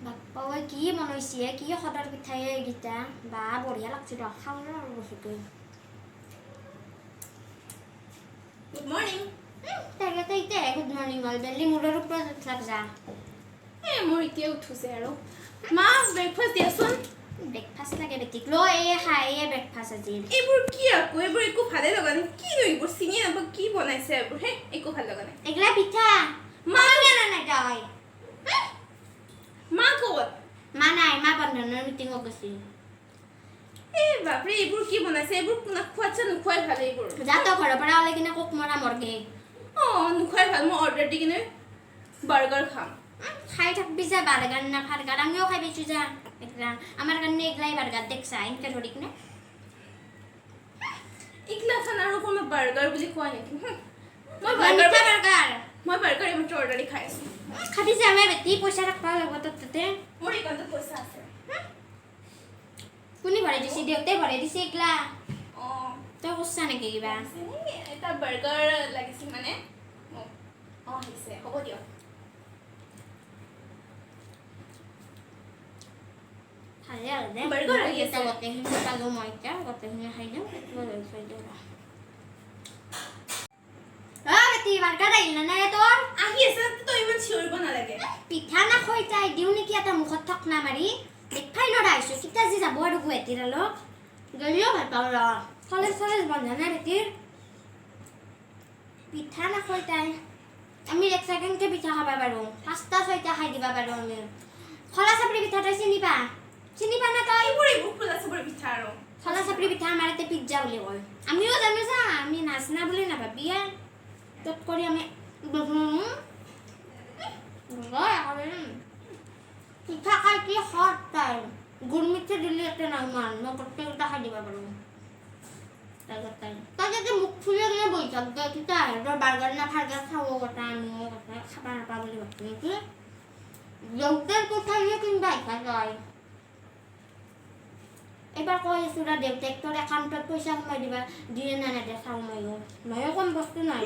বাপ্পা ঐ কি বনাইছে কি সদাৰ পিঠাই এইকেইটা বা বঢ়িয়া লাগছে ৰ খাওঁ আৰু বস্তুটো গুড মৰ্নিং তাকে এতিয়া গুড মৰ্নিং হ'ল বেলি মূৰৰ ওপৰত উঠলাক যা মোৰ এতিয়া উঠুছে আৰু মা ব্ৰেকফাষ্ট দিয়াচোন ব্ৰেকফাষ্ট লাগে বেটিক লৈ খাই ব্ৰেকফাষ্ট আজি এইবোৰ কি আকৌ এইবোৰ একো ভালে লগা নাই কি এইবোৰ চিনি নাপাওঁ কি বনাইছে এইবোৰ হে একো ভাল লগা নাই এগলা পিঠা মা নাই তই মা ক'ত মা নাই মা বন্ধনৰ মিটিঙত গৈছে বাপৰে এইবোৰ কি বনাইছে এইবোৰ খোৱাতছে নোখোৱাই ভাল এইবোৰ যা তই ঘৰৰ পৰা ওলাই কিনে কোক মৰা মৰগে নোখোৱাই ভাল মই অৰ্ডাৰ দি কিনে বাৰ্গাৰ খাম খাই থাকবি যা বাৰ্গাৰ না ফাৰ্গাৰ আমিও খাই পাইছোঁ যা এগলা আমাৰ কাৰণে এগলাই বাৰ্গাৰ দেখছা এনেকৈ ধৰি কিনে এইগিলা খান আৰু কোনো বাৰ্গাৰ বুলি কোৱা নেকি মই বাৰ্গাৰ এইমাত্ৰ অৰ্ডাৰ দি খাই আছোঁ খাবি যা আমাৰ বেটি পইচা ৰাখবা লাগিব তোৰ তাতে মোৰ একাউণ্টত পইচা আছে কোনে ভৰাই দিছে দেউতাই ভৰাই দিছে এগলা অঁ তই কৈছা নেকি কিবা এটা বাৰ্গাৰ লাগিছিল মানে আহিছে হ'ব দিয়ক ভালে আৰু দে বাৰ্গাৰ আহি আছে গোটেইখিনি পালোঁ মই এতিয়া গোটেইখিনি খাই দিওঁ থৈ দিওঁ বেটি বাৰ্গাৰ আহিল নে তোৰ আহি আছে তই ইমান চিঞৰিব নালাগে পিঠা নাখৈ তাই দিওঁ নেকি এটা মুখত ঠকনা মাৰি দেখাই নৰা আহিছোঁ কেতিয়া যি যাব আৰু গুৱাহাটীৰ অলপ গ'লেও ভাল পাওঁ ৰ কলেজ বন্ধ নাই বেটিৰ পিঠা নাখৈ তাই আমি এক ছেকেণ্ডকে পিঠা খাব পাৰোঁ 5টা 6টা খাই দিব পাৰোঁ আমি খলা চাপৰি পিঠা তই চিনি পা না তই এইবোৰ খোলা চাপৰি পিঠা আৰু খলা চাপৰি পিঠা আমাৰ ইয়াতে পিজ্জা বুলি কয় আমিও জানো যা আমি নাচনা বুলি নাভাবি তত কৰি আমি পিঠা খাই কি সৎ তাই গুড় মিঠে দিলে ইয়াতে নাই মান মই গোটেইকেইটা খাই দিব পাৰোঁ তই যদি মুখ ফুলি কিনে বহি থাক দে তেতিয়া আহে তই বাৰ্গাৰ না ফাৰ্গাৰ খাব কথা আনিব কথা খাব নাপা বুলি ভাবি নেকি দেউতাৰ কথা কিনিবা আহিছা তই এবাৰ কৈ আছোঁ ৰ দেউতাক তোৰ একাউণ্টত পইচা সোমাই দিবা দিয়ে না নেদে চাওঁ ময়ো কম বস্তু নাই